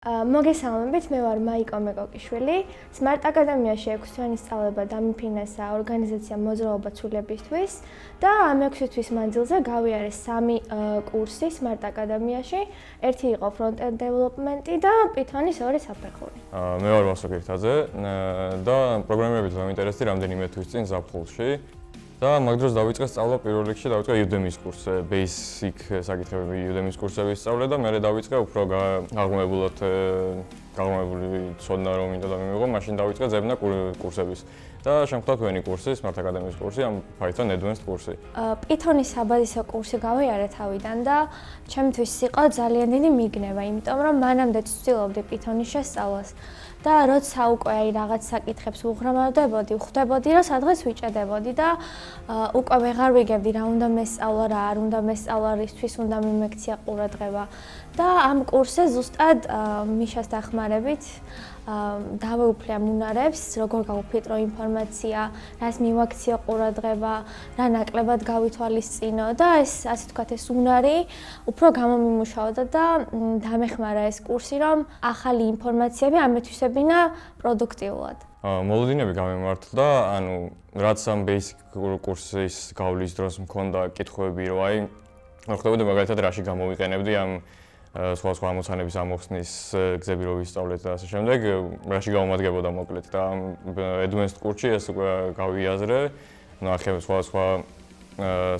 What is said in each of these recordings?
მოგესალმებით, მე ვარ მაიკო მეკოკიშვილი. Smart აკადემიაში 6 თვიანი სწავლება დამიფინანსა ორგანიზაცია მოძრაობა ცვლილებისთვის და ამ 6 თვის მანძილზე გავიარე 3 კურსი Smart აკადემიაში. ერთი იყო front-end დეველოპმენტი და Python-ის 2 საფეხური. მე ვარ მასაკირთაძე და პროგრამირებით ვამინტერესდი რამდენიმე თვის წინ ზაფხულში. და მაგ დროს დავიწყე სწავლა პირველ რიგში დავიწყე Udemy-ის კურსზე, basic საკითხები Udemy-ის კურსების სწავლე და მე დავიწყე უფრო გაღრმავებული ცოდნა რომ მინდა და მივიღო, მაშინ დავიწყე ძებნა კურსების. და შემხვდა თქვენი კურსი, Smart აკადემიის კურსი, ამ Python Advanced კურსი. Python-ის საბაზისო კურსი გავიარე თავიდან და ჩემთვის იყო ძალიან დიდი მიგნება, იმიტომ რომ მანამდე ვცდილობდი Python-ის შესწავლას. და როცა უკვე რაღაც საკითხებს უღრმავდებოდი, ხვდებოდი, რომ სადღაც ვიჭედებოდი და უკვე ვეღარ ვიგებდი რა უნდა მესწავლა, რა არ უნდა მესწავლა, რისთვის უნდა მიმექცია ყურადღება. და ამ კურსზე ზუსტად მიშას დახმარებით დავეუფლე ამ უნარებს, როგორ გავუფილტრო ინფორმაცია, რას მივაქციო ყურადღება, რა ნაკლებად გავითვალისწინო და ეს ასე ვთქვათ ეს უნარი უფრო გამომიმუშავდა და დამეხმარა ეს კურსი, რომ ახალი ინფორმაციები ამეთვისებინა პროდუქტიულად. მოლოდინები გამემართლა, ანუ რაც ამ basic კურსის გავლის დროს მქონდა კითხვები, რომ აი ხდებოდა მაგალითად რაში გამოვიყენებდი ამ სხვადასხვა ამოცანების ამოხსნის გზები რო ვისწავლეთ და ასე შემდეგ, რაში გამომადგებოდა მოკლედ და ამ advanced კურსში ეს უკვე გავიაზრე, ნახე სხვადასხვა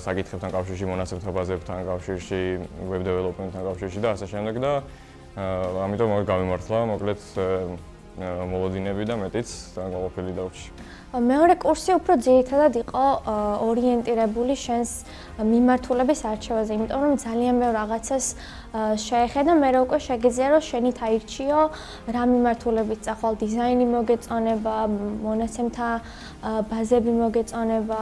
საკითხებთან კავშირში, მონაცემთა ბაზებთან კავშირში, web development-თან კავშირში და ასე შემდეგ და ამიტომ გამემართლა მოკლედ მოლოდინები და მეტიც განყოფილი დარჩი. მეორე კურსი უფრო ძირითადად იყო ორიენტირებული შენს მიმართულების არჩევაზე, იმიტომ რომ ძალიან ბევრ რაღაცას შეეხედა, მე უკვე შეგიძლია რომ შენით აირჩიო რა მიმართულებით წახვალ, დიზაინი მოგეწონება, მონაცემთა ბაზები მოგეწონება,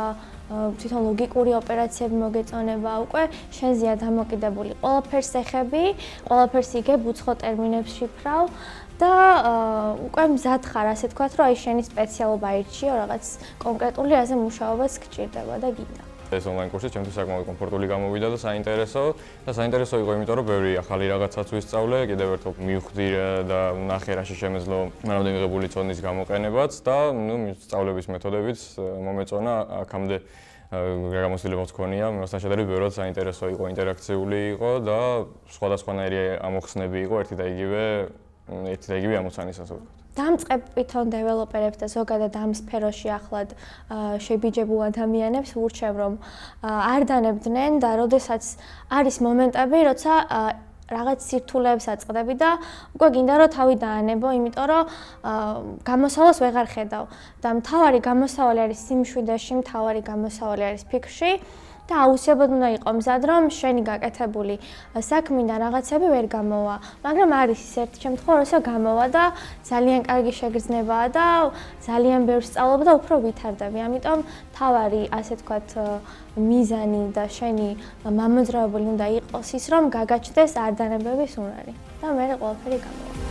თვითონ ლოგიკური ოპერაციები მოგეწონება, უკვე შენზეა დამოკიდებული. ყველაფერს ეხები, ყველაფერს იგებ, უცხო ტერმინებს შიფრავ და უკვე მზად ხარ, ასე თქვათ, რომ აი შენი სპეციალობა აირჩიო, რაღაც კონკრეტული რაზე მუშაობაც გჭირდება და გინდა. ეს ონლაინ კურსი ჩემთვის საკმაოდ კომფორტული გამოვიდა და საინტერესო იყო, იმიტომ რომ ბევრი ახალი რაღაცაც ვისწავლე, კიდევ ერთხელ მივხვდი და ნახე რაში შემეძლო მანამდე მიღებული ცოდნის გამოყენებაც და სწავლების მეთოდებიც მომეწონა აქამდე გამოცდილებაც მქონია, მასთან შედარებით ბევრად საინტერესო იყო, ინტერაქციული იყო და სხვადასხვანაირი ამოხსნები იყო ერთი და იგივე ამოცანის ასე ვთქვათ. დამწყებთ დეველოპერებს და ზოგადად ამ სფეროში ახლად შებიჯებულ ადამიანებს ვურჩევ, რომ არ დანებდნენ და როდესაც არის მომენტები, როცა რაღაც სირთულეებს აწყდები და უკვე გინდა რომ თავი დაანებო, იმიტომ რომ გამოსავალს ვეღარ ხედავ და მთავარი გამოსავალი არის სიმშვიდეში, მთავარი გამოსავალი არის ფიქრში. და აუცილებლად უნდა იყო მზად, რომ შენი გაკეთებული საქმიდან რაღაცები ვერ გამოვა. მაგრამ არის ის ერთი შემთხვევა, როცა გამოვა და ძალიან კარგი შეგრძნებაა და ძალიან ბევრ სწავლობ და უფრო ვითარდები. ამიტომ თავარი, ასე თქვათ, მიზანი და შენი მამოძრავებელი უნდა იყოს ის, რომ გაგაჩნდეს არ დანებების უნარი და მე ყველაფერი გამოვა.